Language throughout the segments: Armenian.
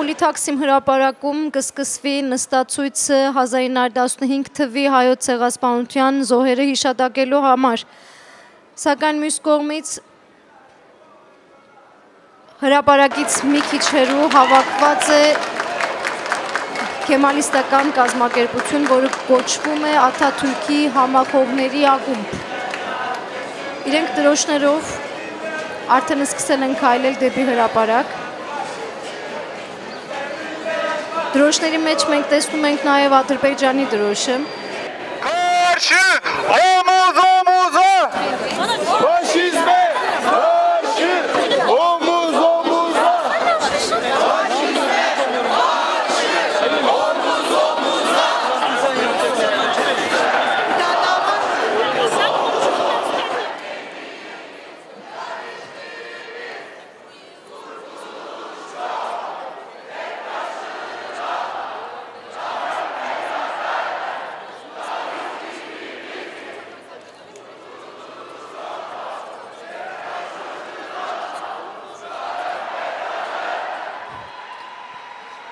մամուլի Թաքսիմ հրապարակում կսկսվի նստացույցը 1915 թվի հայոց ցեղասպանության զոհերը հիշատակելու համար։ Սակայն մյուս կողմից հրապարակից մի քիչ հեռու հավաքված է քեմալիստական կազմակերպություն, որը կոչվում է Աթաթուրքի համախոհների ակումբ։ Իրենք դրոշներով արդեն սկսել են քայլել դեպի հրապարակ։ Դրոշների մեջ մենք տեսնում ենք նաև Ադրբեջանի դրոշը։ Karşı omuz omuza faşizme karşı omuz omuza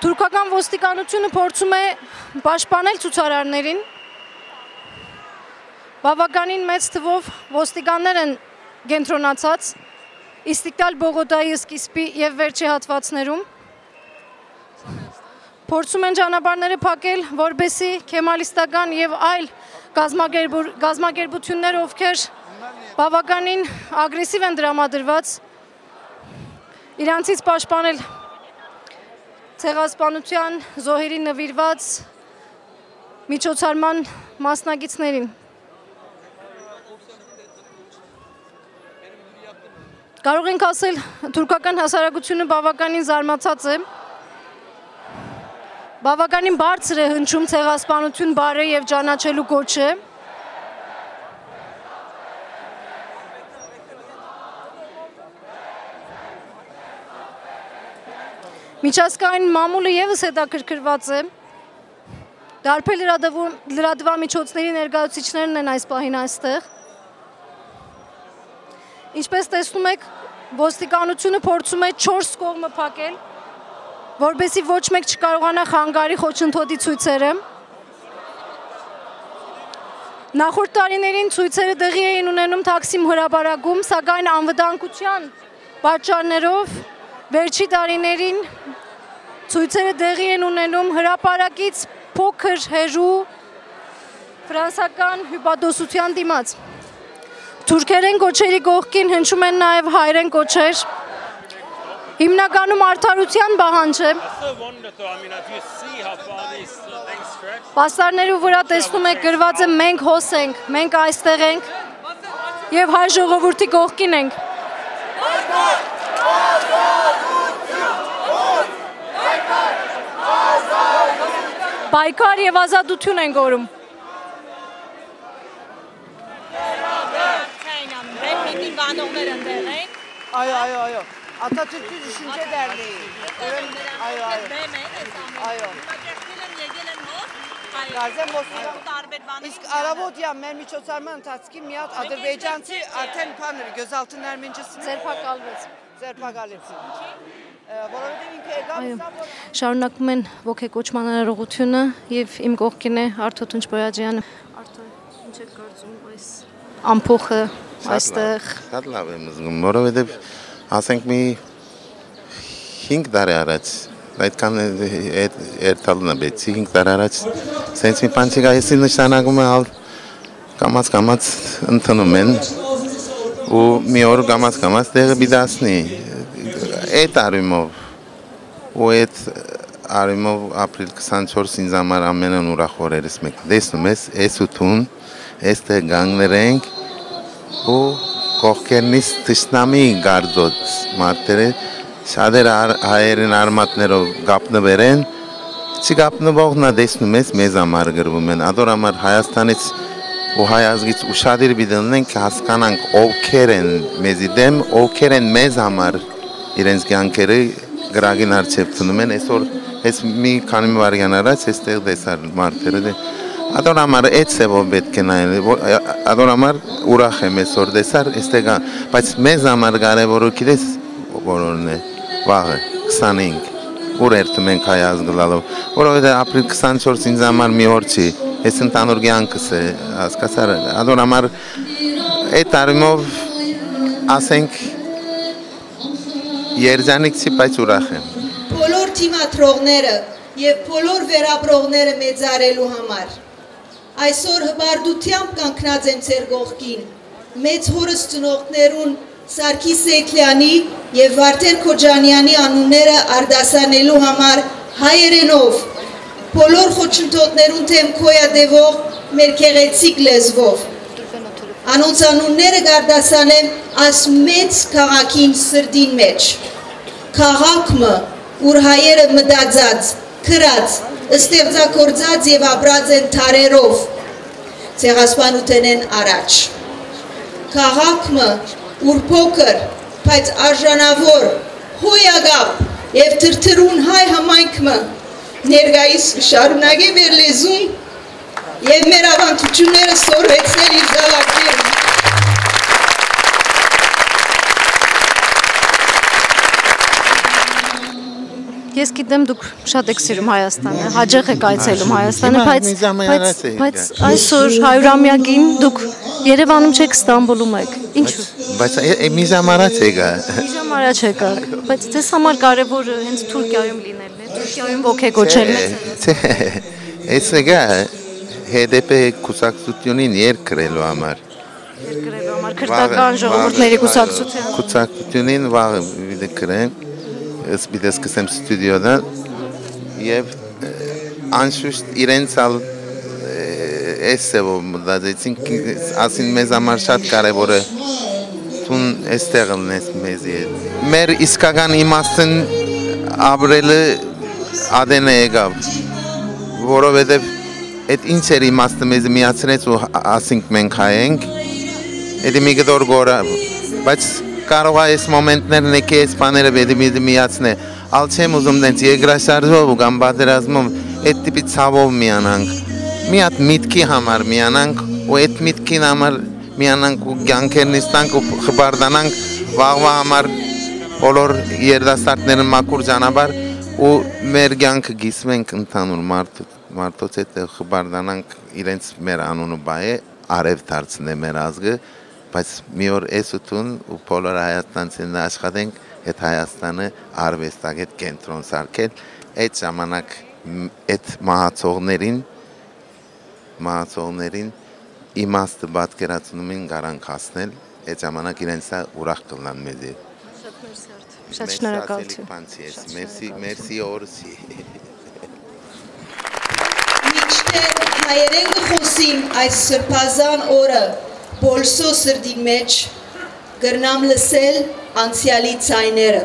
Թուրքական ոստիկանությունը փորձում է պաշտպանել ցուցարարներին։ Բավականին մեծ թվով ոստիկաններ են կենտրոնացած Իստիկլալ Բողոդայի սկիզբի եւ վերջի հատվածներում։ Փորձում են ճանապարհները փակել, որբեսի քեմալիստական եւ այլ կազմակերպություններ, ովքեր բավականին ագրեսիվ են դրամադրված, իրանցից պաշտպանել ցեղասպանության զոհերի նվիրված միջոցառման մասնակիցներին։ Կարող ենք ասել, թուրքական հասարակությունը բավականին զարմացած է, բավականին բարձր է հնչում ցեղասպանություն բառը եւ ճանաչելու կոչը։ Միջազգային մամուլը եւս հետաքրքրված է։ Դարբեր լրատվամիջոցների ներկայացուցիչներն են այս պահին այստեղ։ Ինչպես տեսնում եք, ոստիկանությունը փորձում է 4 կողմը փակել, որբեսի ոչ մեկ չկարողանա խանգարի խոչընդոտի ցույցերը։ Նախորդ տարիներին ցույցերը տեղի էին ունենում Թաքսիմ հրապարակում, սակայն անվտանգության պատճառներով վերջի տարիներին ցույցերը տեղի են ունենում հրապարակից փոքր հեռու ֆրանսական հյուպատոսության դիմաց։ Թուրքերեն կոչերի կողքին հնչում են նաև հայերեն կոչեր։ Հիմնականում արդարության պահանջ է։ Պաստառների վրա տեսնում եք գրված է մենք հոս ենք, մենք այստեղ ենք եւ հայ ժողովրդի կողքին ենք։ Պայքար եւ ազատություն են գորում։ Այո, Աթաթուրքի Düşünce Derneği։ Այո։ Գազեմ ոստիկան։ Իսկ առավոտյան մեր միջոցառման ընթացքում մի հատ ադրբեջանցի արդեն բաներ gözaltı ներմենջսին ձերբակալեց։ Որովհետև ինքը եկավ։ Շարունակում են ոգեկոչման արարողությունը եւ իմ կողքին է Արթո Թունջբոյաջյանը։ Արթո, ինչ եք կարծում այս ամփոխը այստեղ։ Շատ լավ եմ զգում, որովհետև ասենք մի 5 տարի առաջ այդքան երթալն է բեցի 5 տարի առաջ սենց մի բան չկա, եսի նշանակում է կամաց ընդունում են ու մի օր կամաց տեղը բիդասնի այդ արյումով ու այդ արյումով ապրիլ 24 ինձ համար ամենն ուրախ օրերս մեկ տեսնում ես այս ութուն այստեղ գանգներ ենք ու կողքերնից թշնամի գարդոց մարդերը շատերը հայերեն արմատներով գապնվեր են չգապնվողն է տեսնում ես մեզ համար գրվում են ադոր համար Հայաստանից ու հայ ազգից ուշադիր բիդնենք հասկանանք ովքեր են մեզի դեմ ովքեր են մեզ համար իրենց կյանքերը գրագին արչև տնում են այսօր այս մի քանի վարյան առաջ այստեղ տեսար մարդերը ադոր համար այդ սևով պետք է նայել ադոր համար ուրախ եմ այսօր տեսար այստեղ բայց մեզ համար կարևորը գիտես որոնն է վաղը 25 ուր երթում ենք հայ ազգլալով, որովհետև ապրիլ 24 ինձ համար մի օր չի, ես ընդանուր կյանքս է, հասկացար, ador համար այդ արիմով ասենք երջանիկ չի, բայց ուրախ եմ։ Բոլոր թիմադրողները եւ բոլոր վերապրողները մեծարելու համար այսօր հբարդությամբ կանգնած եմ ձեր կողքին մեծ հորս ծնողներուն Սարգիս Սեյթլյանի եւ Վարդան Քոջանյանի անունները արդասանելու համար հայերենով բոլոր խոչընդոտներուն թեմ քոյադևող մեր գեղեցիկ լեզվով անոնց անունները կարդասանեմ այս մեծ քաղաքին սրդին մեջ քաղաքը ուր հայերը մտածած քրած ստեղծագործած եւ ապրած են թարերով ցեղասպանության են առաջ քաղաքը ուր փոքր բայց արժանավոր հոյագապ եւ թրթրուն հայ համայնքը ներկայիս շարունակե մեր լեզուն եւ մեր ավանդությունները սորվեցնել իր զալակներում Ես գիտեմ դուք շատ եք սիրում Հայաստանը, հաճախ եք այցելում Հայաստանը, բայց այսօր 100-ամյակին դուք Երևանում չեք, Ստամբուլում եք։ Ինչու՞։ Բայց մի ժամ առաջ եկա։ Մի ժամ առաջ եկա, բայց ձեզ համար կարևորը հենց Թուրքիայում լինելն է, Թուրքիայում ոգեգոչելն է։ Ես եկա HDP կուսակցությունին երկրելու համար։ Երկրելու համար քրդական ժողովուրդների կուսակցության։ Կուսակցությունին վաղը դեկրեմ։ Ես պիտի սկսեմ ստուդիոդան եւ անշուշտ իրենց ալ էսեվով մտածեցինք ասին մեզ համար շատ կարևոր է տուն էստեղ լնես մեզի մեր իսկական իմաստն ապրելը ադենը եկավ որովհետեւ այդ ինչ էր իմաստը մեզ միացրեց ու ասինք մենք հայ ենք էդի մի գդոր գորա բայց կարող է այս մոմենտներն եկի այս բաները պետք է միացնե ալ չեմ ուզում դենց երկրաշարժով ու կամ պատերազմով այդ տիպի ցավով միանանք մի հատ միտքի համար միանանք ու այդ միտքին համար միանանք ու կյանքերնից տանք ու խբարդանանք վաղվա համար բոլոր երդասարտները մաքուր ճանապարհ ու մեր կյանքը գիսվենք ընդհանուր մարդոց հետ խբարդանանք իրենց մեր անունը բայ արև դարձնե մեր ազգը բայց մի օր էսուտուն ու բոլոր հայաստանցիներն աշխատենք այդ Հայաստանը արվեստագետ կենտրոն սարքել այդ ժամանակ այդ մահացողներին իմաստը պատկերացնումին garanք հասնել այդ ժամանակ իրենց ուրախ կլան մեզ Շատ շնորհակալություն Մերսի օրսի Միջներ հայերեն կխոսիմ այս սրբազան օրը Բոլսո սրդի մեջ գրնամ լսել անցյալի ցայները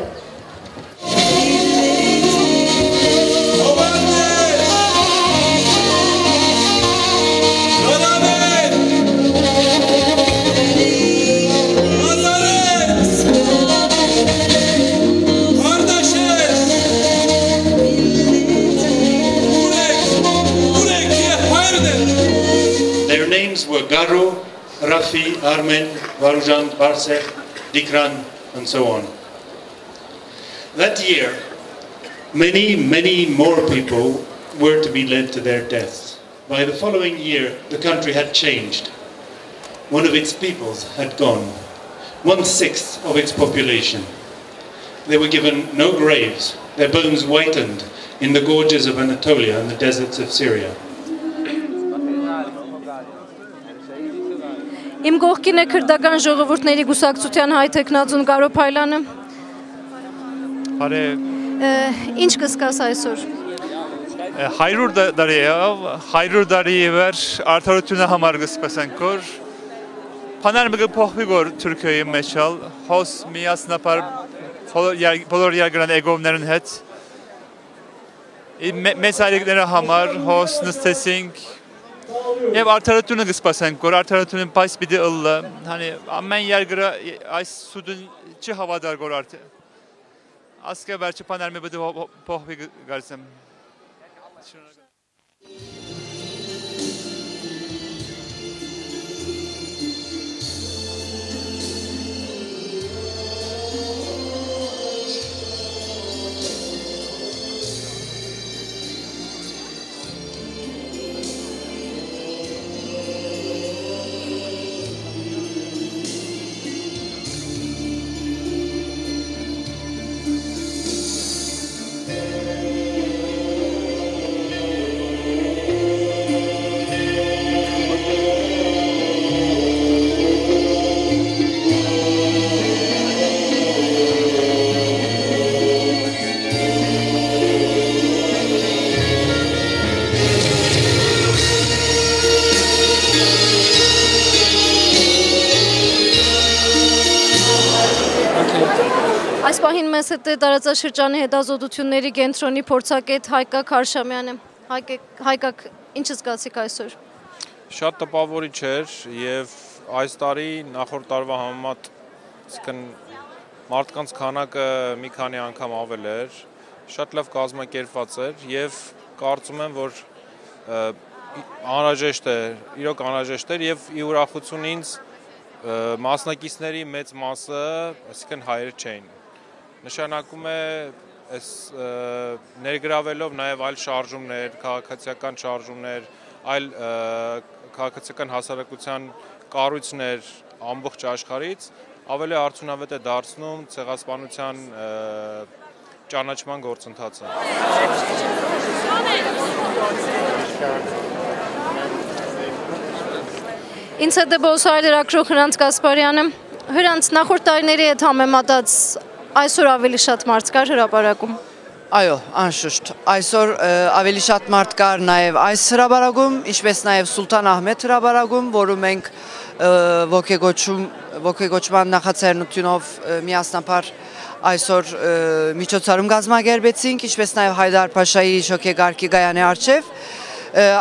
Their names were Garo Rafi, Armen, Varujan, Barsek, Dikran, and so on. That year, many more people were to be led to their deaths. By the following year, the country had changed. One of its peoples had gone, 1/6 of its population. They were given no graves, their bones whitened in the gorges of Anatolia and the deserts of Syria. Իմ կողքին է քրդական ժողովուրդների կուսակցության հայ տեխնացուն Գարո Փայլյանը։ Բարե։ Ինչ կսկաս այսօր։ 100 տարի վեր արդարությունը համար կսկսենք որ Փաներ մգ փոխվի որ Թուրքիայի մեջալ հոս միասնապար բոլոր երկրան էգովներն հետ մեծ այրիկները համար հոս նստեցինք Եվ արդարությունը կսպասենք, որ արդարությունը պայս պիտի ըլլը, հանի ամեն երկրը այս սուդուն չի հավատար որ ասկե վերջը պաներ մի բդի փոխվի գարսեմ։ Այս պահին մեզ հետ է տարածաշրջանի հետազոտությունների կենտրոնի փորձագետ Հայկակ Հարշամյանը։ Հայկակ, ինչ զգացիք այսօր։ Շատ տպավորիչ էր եւ այս տարի նախորդ տարվա համեմատ իսկն մարդկանց քանակը մի քանի անգամ ավել էր, շատ լավ կազմակերպված էր եւ կարծում եմ, որ անհրաժեշտ է, իրոք անհրաժեշտ էր եւ ի ուրախություն ինձ մասնակիցների մեծ մասը, այսինքն հայեր չէին։ Նշանակում է այս ներգրավելով նաև այլ շարժումներ, քաղաքացիական շարժումներ, այլ քաղաքացիական հասարակության կառույցներ ամբողջ աշխարհից ավելի արդյունավետ է դարձնում ցեղասպանության ճանաչման գործընթացը։ Ինձ հետ է բոսայր լրագրող Հրանտ Գասպարյանը։ Հրանտ, նախորդ տարիների հետ համեմատած այսօր ավելի շատ մարդ կար հրապարակում։ Այո, անշուշտ, այսօր ավելի շատ մարդ կար նաև այս հրապարակում, ինչպես նաև Սուլտան Ահմեդ հրապարակում, որում մենք ոգեգոճման նախաձեռնությունով միասնապար այսօր միջոցառում կազմակերպեցինք, ինչպես նաև Հայդար Փաշայի շոգեգարկի գայանի առջև։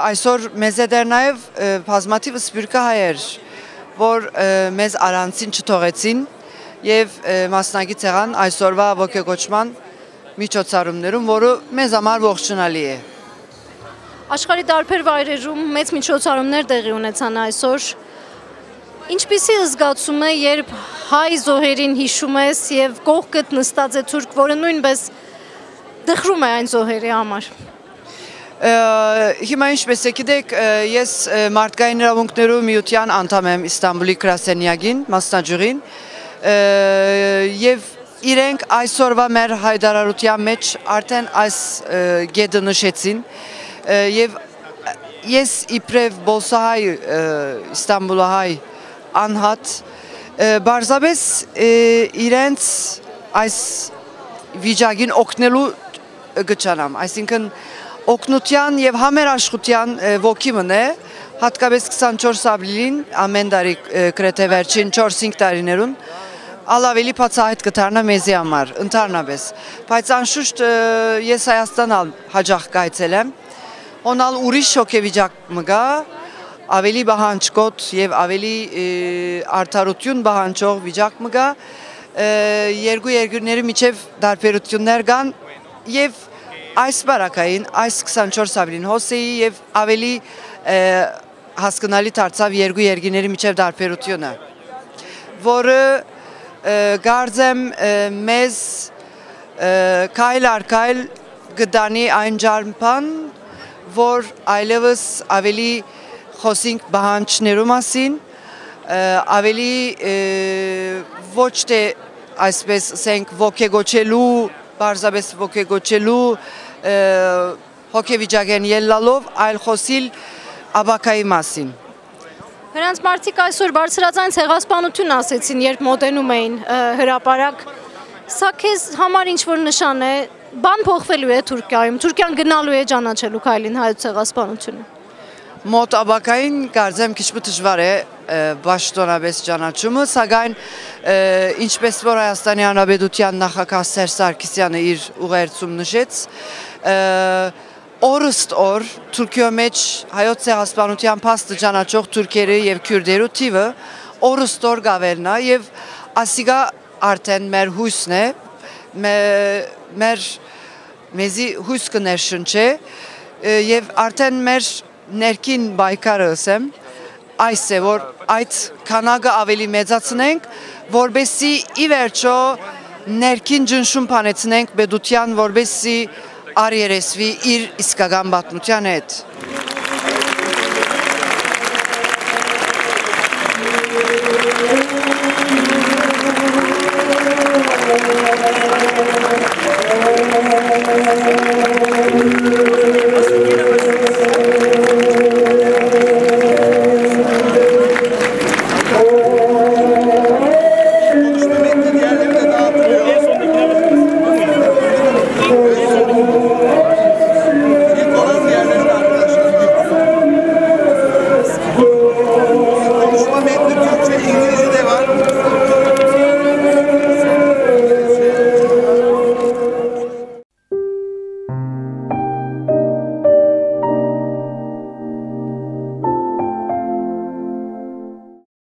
Այսօր մեզ է դեր նաև բազմաթիվ սփյուռքահայեր, որ մեզ առանցին չթողեցին եւ մասնակից եղան այսօրվա ոգեգոճման միջոցառումներում, որը մեզ համար ողջունալի է։ Աշխարհի տարբեր վայրերում մեծ միջոցառումներ տեղի ունեցան այսօր։ Ինչպիսի զգացում է, երբ հայ զոհերին հիշում ես եւ կողքդ նստած է թուրք, որը նույնպես դխրում է այն զոհերի համար։ Հիմա ինչպես է գիտեք, ես մարդկային իրավունքներու միության անդամ եմ Իստանբուլի գրասենյակին, մասնաճյուղին, եւ իրենք այսօրվա մեր հայտարարության մեջ արդեն այս գեդը նշեցին եւ ես իբրև բոսահայ Իստանբուլահայ անհատ բարձրապես իրենց այս վիճակին օգնելու գճանամ, այսինքն օգնության եւ համերաշխության ոգի մնե, հատկապես 24 ապրիլին ամեն տարի գրեթե վերջին 4-5 տարիներուն ալավելի բացահայտ կդառնա մեզի համար, ընդհանրապես, բայց անշուշտ ես Հայաստան հաջող կայցել եմ,ոնալ ուրիշ շոկեվիճակ մգա, ավելի բահանջկոտ եւ ավելի արդարություն բահանջող վիճակ մգա, երկու երկրների միջև դարբերություններ կան եւ այս բարակային, այս 24 ապրիլին հոսեի եւ ավելի հասկանալի դարձավ երկու երկրների միջև դարբերությունը, որը գարձեմ մեզ քայլ առ քայլ գտանի այն ջարմփան, որ այլևս ավելի խոսենք բանջներու մասին, ավելի ոչ թե այսպես ասենք ոգեգոճելու, բարձրապես ոգեգոճելու հոգեվիճակեն ելլալով այլ խոսիլ աբակայի մասին։ Հրանց մարդիկ այսօր բարձրաձայն ցեղասպանություն ասեցին, երբ մոտենում էին հրապարակ։ Սա քեզ համար ինչ-որ նշան է, բան փոխվելու է Թուրքիայում, Թուրքիան գնալու է ճանաչելու քայլին հայոց ցեղասպանությունը։ Մոտ աբակային կարծեմ քիչ դժվար է պաշտոնապես ճանաչումը, սակայն ինչպես որ Հայաստանի Հանրապետության նախագահ Սերժ Սարգսյանը իր ուղերձում նշեց, օրըստ օր Թուրքիո մեջ հայոց ցեղասպանության փաստը ճանաչող թուրքերի եւ քյուրդերու թիվը օրըստ օր գավելնա եւ ասիգա արդեն մեր հույսն է, մեզի հույս կներշնչե եւ արդեն մեր ներքին բայկարը ասեմ, այս է, որ այդ քանակը ավելի մեծացնենք, որբեսի ի վերջո ներքին ջնշում փանեցնենք պետության, որբեսի արիերեսվի իր իսկական պատմության հետ։